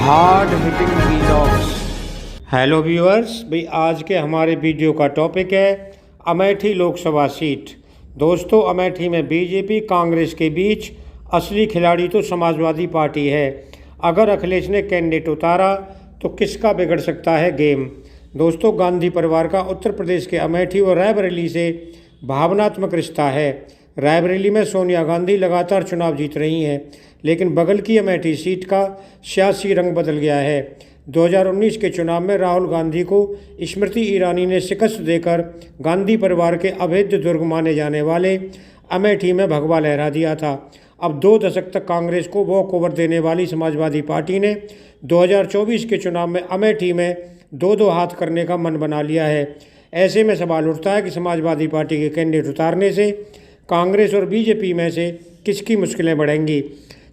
Hard hitting vlogs. Hello viewers, भाई आज के हमारे वीडियो का टॉपिक है अमेठी लोकसभा सीट। दोस्तों, अमेठी में बीजेपी कांग्रेस के बीच असली खिलाड़ी तो समाजवादी पार्टी है। अगर अखिलेश ने कैंडिडेट उतारा तो किसका बिगड़ सकता है गेम। दोस्तों, गांधी परिवार का उत्तर प्रदेश के अमेठी और रायबरेली से भावनात्मक रिश्ता है। रायबरेली में सोनिया गांधी लगातार चुनाव जीत रही हैं, लेकिन बगल की अमेठी सीट का सियासी रंग बदल गया है। 2019 के चुनाव में राहुल गांधी को स्मृति ईरानी ने शिकस्त देकर गांधी परिवार के अभेद्य दुर्ग माने जाने वाले अमेठी में भगवा लहरा दिया था। अब 2 दशक तक कांग्रेस को वॉक ओवर देने वाली समाजवादी पार्टी ने 2024 के चुनाव में अमेठी में 2-2 हाथ करने का मन बना लिया है। ऐसे में सवाल उठता है कि समाजवादी पार्टी के कैंडिडेट उतारने से कांग्रेस और बीजेपी में से किसकी मुश्किलें बढ़ेंगी।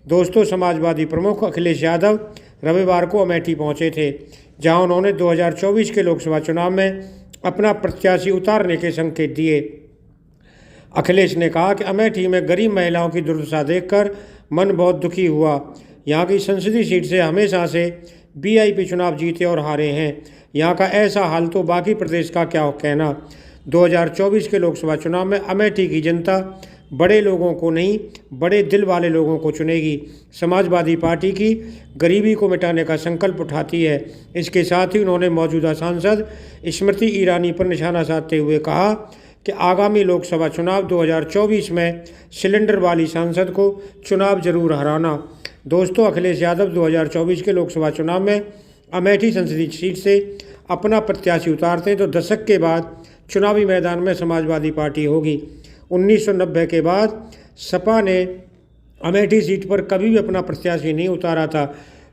दोस्तों, समाजवादी प्रमुख अखिलेश यादव रविवार को अमेठी पहुंचे थे, जहां उन्होंने 2024 के लोकसभा चुनाव में अपना प्रत्याशी उतारने के संकेत दिए। अखिलेश ने कहा कि अमेठी में गरीब महिलाओं की दुर्दशा देखकर मन बहुत दुखी हुआ। यहाँ की संसदीय सीट से हमेशा से वीआईपी चुनाव जीते और हारे हैं। यहाँ का ऐसा हाल तो बाकी प्रदेश का क्या कहना। 2024 के लोकसभा चुनाव में अमेठी की जनता बड़े लोगों को नहीं, बड़े दिल वाले लोगों को चुनेगी। समाजवादी पार्टी की गरीबी को मिटाने का संकल्प उठाती है। इसके साथ ही उन्होंने मौजूदा सांसद स्मृति ईरानी पर निशाना साधते हुए कहा कि आगामी लोकसभा चुनाव 2024 में सिलेंडर वाली सांसद को चुनाव जरूर हराना। दोस्तों, अखिलेश यादव 2024 के लोकसभा चुनाव में अमेठी संसदीय सीट से अपना प्रत्याशी उतारते हैं तो दशक के बाद चुनावी मैदान में समाजवादी पार्टी होगी। 1990 के बाद सपा ने अमेठी सीट पर कभी भी अपना प्रत्याशी नहीं उतारा था।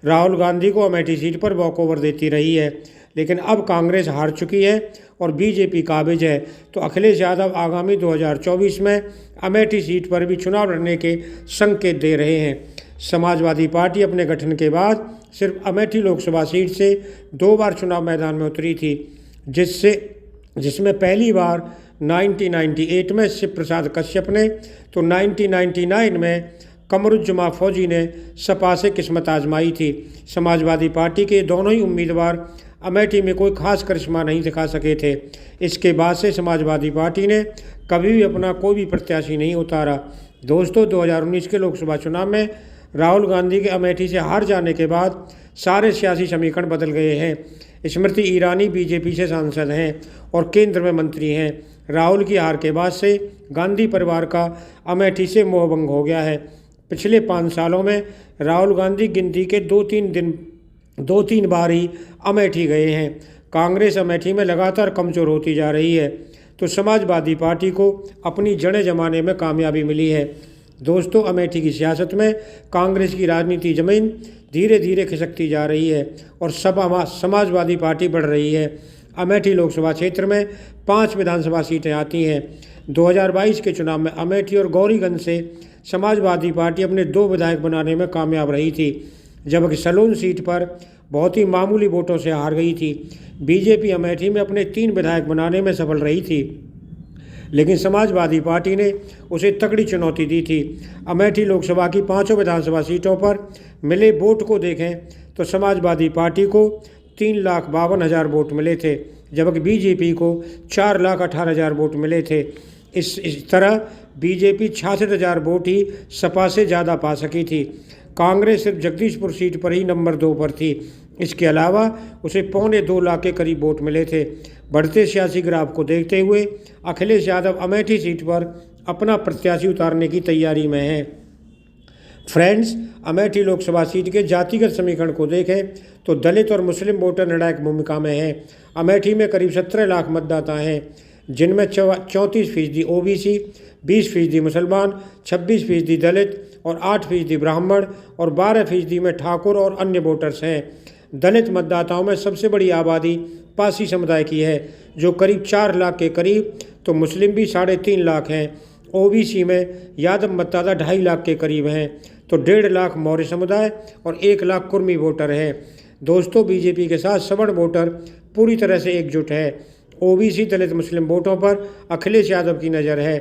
राहुल गांधी को अमेठी सीट पर वॉकओवर देती रही है, लेकिन अब कांग्रेस हार चुकी है और बीजेपी काबिज है, तो अखिलेश यादव आगामी 2024 में अमेठी सीट पर भी चुनाव लड़ने के संकेत दे रहे हैं। समाजवादी पार्टी अपने गठन के बाद सिर्फ अमेठी लोकसभा सीट से 2 बार चुनाव मैदान में उतरी थी, जिसमें पहली बार 1998 में शिव प्रसाद कश्यप ने तो 1999 में कमरुज्जमा फौजी ने सपा से किस्मत आजमाई थी। समाजवादी पार्टी के दोनों ही उम्मीदवार अमेठी में कोई खास करिश्मा नहीं दिखा सके थे। इसके बाद से समाजवादी पार्टी ने कभी भी अपना कोई भी प्रत्याशी नहीं उतारा। दोस्तों, 2019 के लोकसभा चुनाव में राहुल गांधी के अमेठी से हार जाने के बाद सारे सियासी समीकरण बदल गए हैं। स्मृति ईरानी बीजेपी से सांसद हैं और केंद्र में मंत्री हैं। राहुल की हार के बाद से गांधी परिवार का अमेठी से मोहभंग हो गया है। पिछले 5 सालों में राहुल गांधी गिनती के 2-3 बार ही अमेठी गए हैं। कांग्रेस अमेठी में लगातार कमज़ोर होती जा रही है, तो समाजवादी पार्टी को अपनी जड़ें जमाने में कामयाबी मिली है। दोस्तों, अमेठी की सियासत में कांग्रेस की राजनीति जमीन धीरे धीरे खिसकती जा रही है और समाजवादी पार्टी बढ़ रही है। अमेठी लोकसभा क्षेत्र में 5 विधानसभा सीटें आती हैं। 2022 के चुनाव में अमेठी और गौरीगंज से समाजवादी पार्टी अपने 2 विधायक बनाने में कामयाब रही थी, जबकि सलोन सीट पर बहुत ही मामूली वोटों से हार गई थी। बीजेपी अमेठी में अपने 3 विधायक बनाने में सफल रही थी, लेकिन समाजवादी पार्टी ने उसे तगड़ी चुनौती दी थी। अमेठी लोकसभा की 5 विधानसभा सीटों पर मिले वोट को देखें तो समाजवादी पार्टी को 3,52,000 वोट मिले थे, जबकि बीजेपी को 4,18,000 वोट मिले थे। इस तरह बीजेपी 66,000 वोट ही सपा से ज़्यादा पा सकी थी। कांग्रेस सिर्फ जगदीशपुर सीट पर ही नंबर 2 पर थी। इसके अलावा उसे 2.25 लाख के करीब वोट मिले थे। बढ़ते सियासी ग्राफ को देखते हुए अखिलेश यादव अमेठी सीट पर अपना प्रत्याशी उतारने की तैयारी में हैं। फ्रेंड्स, अमेठी लोकसभा सीट के जातिगत समीकरण को देखें तो दलित और मुस्लिम वोटर निर्णायक भूमिका में हैं। अमेठी में करीब 17 लाख मतदाता हैं, जिनमें 34% ओबीसी, 20% मुसलमान, 26% दलित और 8% ब्राह्मण और 12% में ठाकुर और अन्य वोटर्स हैं। दलित मतदाताओं में सबसे बड़ी आबादी पासी समुदाय की है, जो करीब 4 लाख के करीब, तो मुस्लिम भी 3.5 लाख हैं। ओबीसी में यादव मतदाता 2.5 लाख के करीब हैं, तो 1.5 लाख मौर्य समुदाय और 1 लाख कुर्मी वोटर हैं। दोस्तों, बीजेपी के साथ सवर्ण वोटर पूरी तरह से एकजुट है। ओबीसी, दलित, मुस्लिम वोटों पर अखिलेश यादव की नज़र है।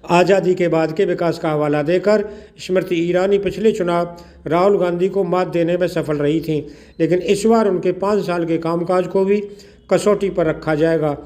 आज़ादी के बाद के विकास का हवाला देकर स्मृति ईरानी पिछले चुनाव राहुल गांधी को मात देने में सफल रही थीं, लेकिन इस बार उनके 5 साल के कामकाज को भी कसौटी पर रखा जाएगा।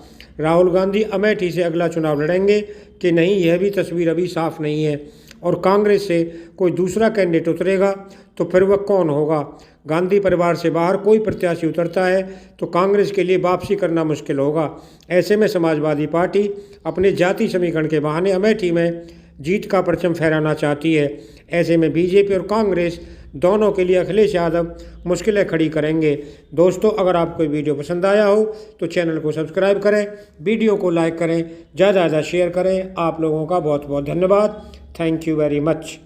राहुल गांधी अमेठी से अगला चुनाव लड़ेंगे कि नहीं, यह भी तस्वीर अभी साफ नहीं है, और कांग्रेस से कोई दूसरा कैंडिडेट उतरेगा तो फिर वह कौन होगा। गांधी परिवार से बाहर कोई प्रत्याशी उतरता है तो कांग्रेस के लिए वापसी करना मुश्किल होगा। ऐसे में समाजवादी पार्टी अपने जाति समीकरण के बहाने अमेठी में जीत का परचम फहराना चाहती है। ऐसे में बीजेपी और कांग्रेस दोनों के लिए अखिलेश यादव मुश्किलें खड़ी करेंगे। दोस्तों, अगर आपको वीडियो पसंद आया हो तो चैनल को सब्सक्राइब करें, वीडियो को लाइक करें, ज़्यादा से ज़्यादा शेयर करें। आप लोगों का बहुत बहुत धन्यवाद। Thank you very much.